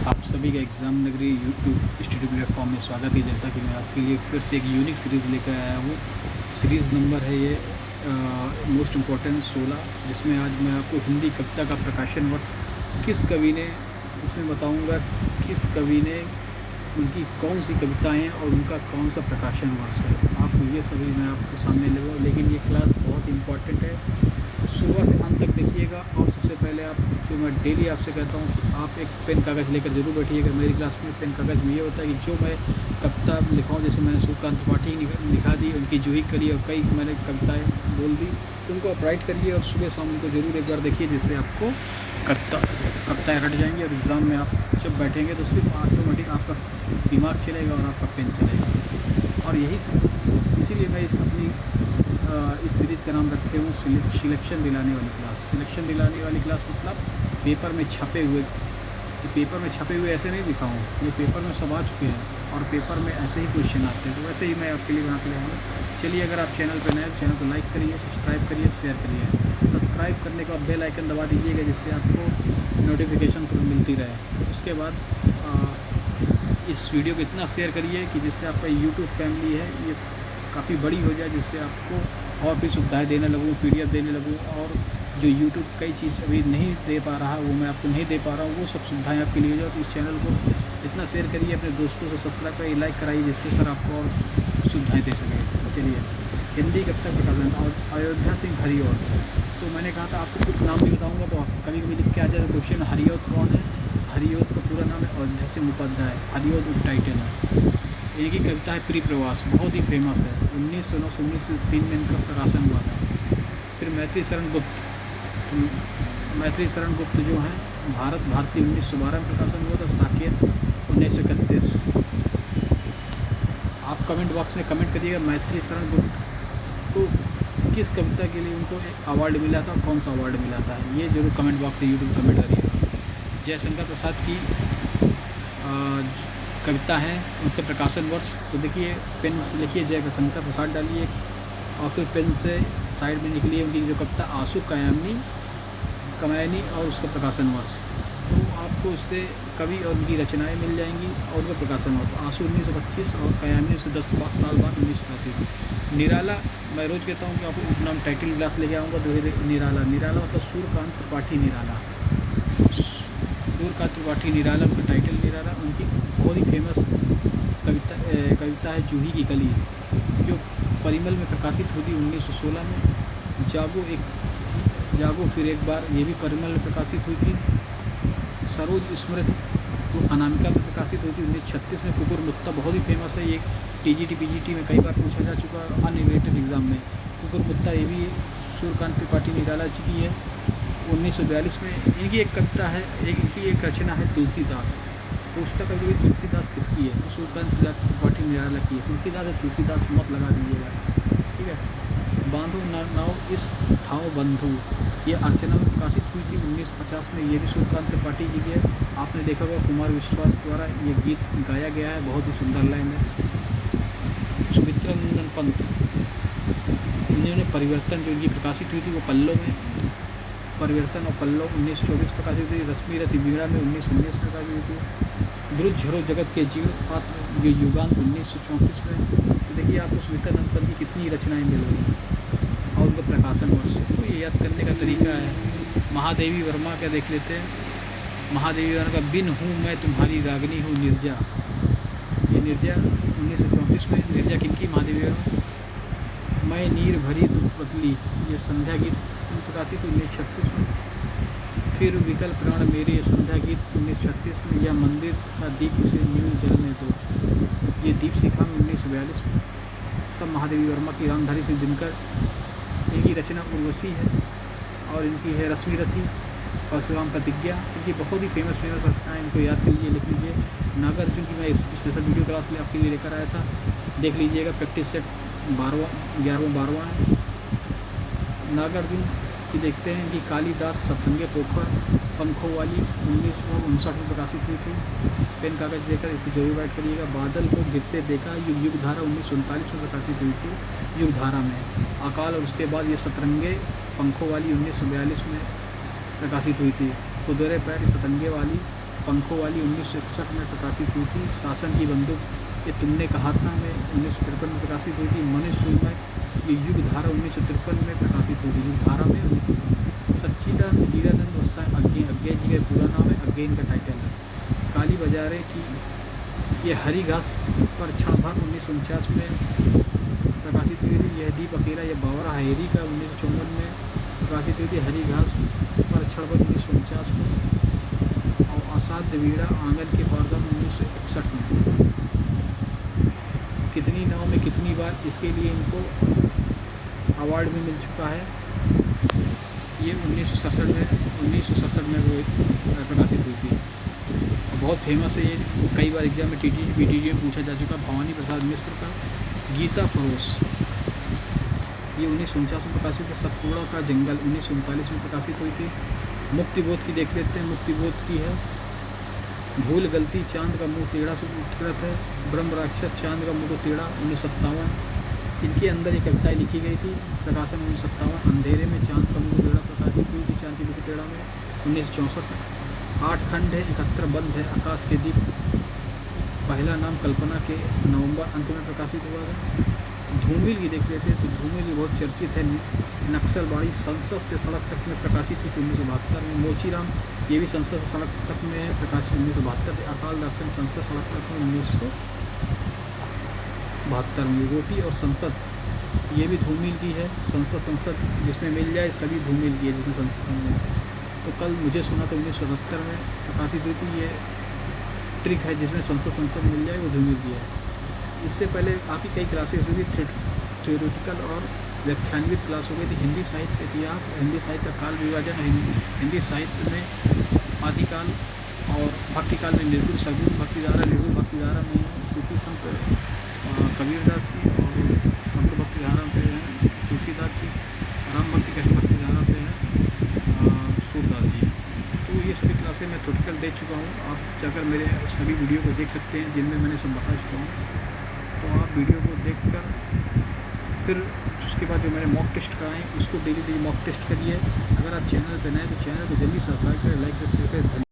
आप सभी का एग्ज़ाम नगरी यूट्यूब स्टडी प्लेटफॉर्म में स्वागत है। जैसा कि मैं आपके लिए फिर से एक यूनिक सीरीज़ लेकर आया हूँ। सीरीज़ नंबर है ये मोस्ट इम्पॉर्टेंट 16, जिसमें आज मैं आपको हिंदी कविता का प्रकाशन वर्ष किस कवि ने, इसमें बताऊँगा किस कवि ने, उनकी कौन सी कविताएँ हैं और उनका कौन सा प्रकाशन वर्ष है। आपको ये सभी मैं आपके सामने लूँगा, लेकिन ये क्लास बहुत इम्पॉर्टेंट है। सुबह से अंत तक देखिएगा। और सबसे पहले आप, जो मैं डेली आपसे कहता हूँ कि आप एक पेन कागज़ लेकर ज़रूर बैठिएगा। मेरी क्लास में पेन कागज़ में ये होता है कि जो मैं कविता लिखाऊँ, जैसे मैंने सूर्यकांत त्रिपाठी लिखा दी, उनकी जूही कली और कई मैंने कविताएँ बोल दी, तो उनको आप राइट करिए और सुबह शाम उनको ज़रूर एक बार देखिए, जिससे आपको कविताएँ रट जाएंगी और एग्ज़ाम में आप जब बैठेंगे तो सिर्फ ऑटोमेटिक आपका दिमाग चलेगा और आपका पेन चलेगा। और इसीलिए मैं इस सीरीज़ का नाम रखे हूँ सिलेक्शन दिलाने वाली क्लास। सिलेक्शन दिलाने वाली क्लास मतलब पेपर में छपे हुए ऐसे नहीं दिखाऊँ, ये पेपर में सब आ चुके हैं और पेपर में ऐसे ही क्वेश्चन आते हैं, तो वैसे ही मैं आपके लिए बना के लाऊंगा। चलिए, अगर आप चैनल पर नए हैं तो चैनल को लाइक करिए, सब्सक्राइब करिए, शेयर करिए। सब्सक्राइब करने के बाद बेल आइकन दबा दीजिएगा, जिससे आपको नोटिफिकेशन तुरंत मिलती रहे। उसके बाद इस वीडियो को इतना शेयर करिए कि जिससे आपका यूट्यूब फैमिली है ये काफ़ी बड़ी हो जाए, जिससे आपको और भी सुविधाएँ देने लगूँ, PDF देने लगूँ, और जो यूट्यूब कई चीज़ अभी नहीं दे पा रहा, वो मैं आपको नहीं दे पा रहा हूँ, वो सब सुविधाएँ आपके लिए हो जाए। तो इस चैनल को इतना शेयर करिए, अपने दोस्तों से सब्सक्राइब करिए, लाइक कराइए, जिससे सर आपको और सुविधाएँ दे सकें। चलिए, हिंदी कविता प्रकाशन और अयोध्या सिंह हरिऔध। तो मैंने कहा था आपको कुछ नाम भी बताऊँगा, तो कभी कभी लिख के आ जाए क्वेश्चन, हरिऔध कौन है। हरिऔध का पूरा नाम है अयोध्या सिंह मुखोपाध्याय। हरिऔध उप टाइटल है। एक ही कविता है परिप्रवास, बहुत ही फेमस है। 1903 में इनका प्रकाशन हुआ था। फिर मैत्री शरण गुप्त जो हैं, भारत भारती 1912 में प्रकाशन हुआ था। साकेत 1931। आप कमेंट बॉक्स में कमेंट करिएगा मैत्री शरण गुप्त को किस कविता के लिए उनको एक अवार्ड मिला था, कौन सा अवार्ड मिला था, ये जरूर कमेंट बॉक्स से यूट्यूब कमेंट करिएगा। जयशंकर प्रसाद की कविता है, उनके प्रकाशन वर्ष। तो देखिए, पेन से लिखिए जयशंकर प्रसाद डालिए और फिर पेन से साइड में निकलिए उनकी जो कविता आंसू कमैनी और उसका प्रकाशन वर्ष। तो आपको उससे कवि और उनकी रचनाएं मिल जाएंगी और उनका प्रकाशन वर्ष। आंसू 1925 और कयामी से 10 साल बाद 1935। निराला, मैं रोज़ कहता हूँ कि आपको उपनाम टाइटल क्लास लेके आऊँगा। निराला मतलब सूर्यकांत त्रिपाठी निराला। सूर्यकांत त्रिपाठी निराला उनका टाइटल निराला। उनकी बहुत ही फेमस कविता है जूही की कली, जो परिमल में प्रकाशित हुई थी 1916 में। जागो फिर एक बार, ये भी परिमल में प्रकाशित हुई थी। सरोज स्मृति वो अनामिका में प्रकाशित हुई थी 1936 में। कुकुर मुत्ता बहुत ही फेमस है, ये TGT PGT में कई बार पूछा जा चुका है अनरिलेटेड एग्ज़ाम में। कुकुर मुत्ता ये भी सूर्यकांत त्रिपाठी निराला जी की है। 1942 में इनकी एक कविता है, इनकी एक रचना है तुलसीदास। तो उसका कभी तुलसीदास किसकी है, तो सूर्यकांत त्रिपाठी निराला की है। तुलसीदास है, तुलसीदास मत लगा दीजिएगा, ठीक है। बांधो नाव इस ठाव बंधु, ये अर्चना में प्रकाशित हुई थी 1950 में। ये भी सूर्यकांत त्रिपाठी जी की है। आपने देखा होगा कुमार विश्वास द्वारा ये गीत गाया गया है, बहुत ही सुंदर लाइन है। सुमित्रा नंदन पंत, इन्होंने परिवर्तन जो इनकी प्रकाशित हुई थी वो पल्लव में, परिवर्तन और पल्लव 1924 प्रकाशित हुई। रश्मि रथी बीड़ा में 1919 में प्रकाशित हुई थी। ध्रुव झरो जगत के जीर्ण पात्र ये युगांत 1934 में। तो देखिए आपको सुमित्रा नंदन पंत की कितनी रचनाएँ मिल रही हैं और उनका प्रकाशन वर्ष। तो ये याद करने का तरीका है। महादेवी वर्मा का देख लेते हैं। महादेवी वर्मा का बिन हूँ मैं तुम्हारी रागनी हूँ निर्जा, ये निर्जा 1934 में। निर्जा किनकी, महादेवी वर्मा। मैं नीर भरी दुख बदली, ये संध्या गीत प्रकाशित 1936 में। फिर विकल प्राण मेरे, ये संध्या गीत 1936 में। या मंदिर का दीप इसे न्यू जलने दो, ये दीप शिखा में 1942 में। सब महादेवी वर्मा की। रामधारी सिंह दिनकर, इनकी रचना उर्वशी है और इनकी है रश्मि रथी, परशुराम प्रतिज्ञा। इनकी बहुत ही फेमस रचनाएँ, इनको याद कर लीजिए, लिख लीजिए। नागार्जुन की मैं स्पेशल वीडियो क्लास में आपके लिए लेकर आया था, देख लीजिएगा। प्रैक्टिस सेट 11वां है। नागार्जुन की देखते हैं कि कालिदास सतरंगे पोखर पंखों वाली 1959 में प्रकाशित हुई थी। पेन कागज देकर इसको जरूर राइट करिएगा। बादल को गिरते देखा, युग धारा 1939 में प्रकाशित हुई थी, युग धारा में। अकाल और उसके बाद ये सतरंगे पंखों वाली 1942 में प्रकाशित हुई थी। कुदरे पैर सतरंगे वाली पंखों वाली 1961 में प्रकाशित हुई थी। शासन की बंदूक ये तुमने कहा था में 1953 में प्रकाशित हुई थी। मनुष्य फिल्म ये युगधारा 1953 में प्रकाशित हुई थी। युगधारा में 1953। सच्चिदानंद हीरानंद वत्साय अज्ञे जी का पूरा नाम है, अज्ञे इनका टाइटल है। काली बाजारे की ये हरी घास पर क्षण भर 1949 में प्रकाशित हुई थी। यह दीप अकेला ये बावरा हेरी का 1954 में प्रकाशित हुई थी। हरी घास पर क्षण भर 1949 में। और असाध्य वीणा आंगन के पर्दा में 1961 में। कितनी नाव में कितनी बार, इसके लिए इनको अवार्ड भी मिल चुका है। ये 1967 में वो प्रकाशित हुई थी। बहुत फेमस है ये, कई बार एग्जाम में टीटी बीटीडी में पूछा जा चुका। भवानी प्रसाद मिश्र का गीता फरोश ये 1949 में प्रकाशित हुई। सतपुड़ा का जंगल 1939 में प्रकाशित हुई थी। मुक्तिबोध की देख लेते हैं। मुक्तिबोध की है भूल गलती चांद का मुंह टेढ़ा से उत्कृत है। ब्रह्म राक्षस चांद का मुंह टेढ़ा 1957। इनके अंदर एक कविताएँ लिखी गई थी। प्रकाशन 1957। अंधेरे में चांद का मुंह टेढ़ा प्रकाशित हुई थी चांद के मुंह टेढ़ा में 1964 में। 8 खंड है, 71 बंद है। आकाश के दीप पहला नाम कल्पना के नवंबर अंत में प्रकाशित हुआ है। धूमिल की देख लेते हैं तो धूमिल की बहुत चर्चित है। नक्सलबाड़ी संसद से सड़क तक में प्रकाशित हुई थी 1972 में। मोचीराम ये भी संसद से सड़क तक में है, प्रकाशित 1972। अकाल दर्शन संसद सड़क तक में 1972 में। रोटी और संपद ये भी धूमिल की है। संसद जिसमें मिल जाए सभी धूमिल की है, जिसमें संसद मिल जाए। तो कल मुझे सुना तो 1977 में प्रकाशित हुई थी। ये ट्रिक है जिसमें संसद मिल जाए वो धूमिल की है। इससे पहले काफ़ी कई क्लासेस हुई थी, थ्योरेटिकल और व्याख्यानवित क्लास हो गई थी। हिंदी साहित्य इतिहास, हिंदी साहित्य का काल विभाजन, हिंदी साहित्य में आदिकाल और भक्तिकाल में निर्गुण सगुण भक्तिधारा, निर्गुण भक्तिधारा में सूफी संत कबीरदास जी और संत भक्तिधारा पे हैं तुलसीदास जी। राम भक्ति कृष्ण भक्तिधारा पे हैं सूरदास जी। तो ये सभी क्लासें मैं थ्योरेटिकल दे चुका हूँ। आप जाकर मेरे सभी वीडियो को देख सकते हैं जिनमें मैंने सब बता चुका हूँ। तो आप वीडियो को देखकर फिर उसके बाद जो मैंने मॉक टेस्ट कराएं उसको डेली मॉक टेस्ट करिए। अगर आप चैनल पर नए तो चैनल को जल्दी सब्सक्राइब करें, लाइक करें, शेयर करें।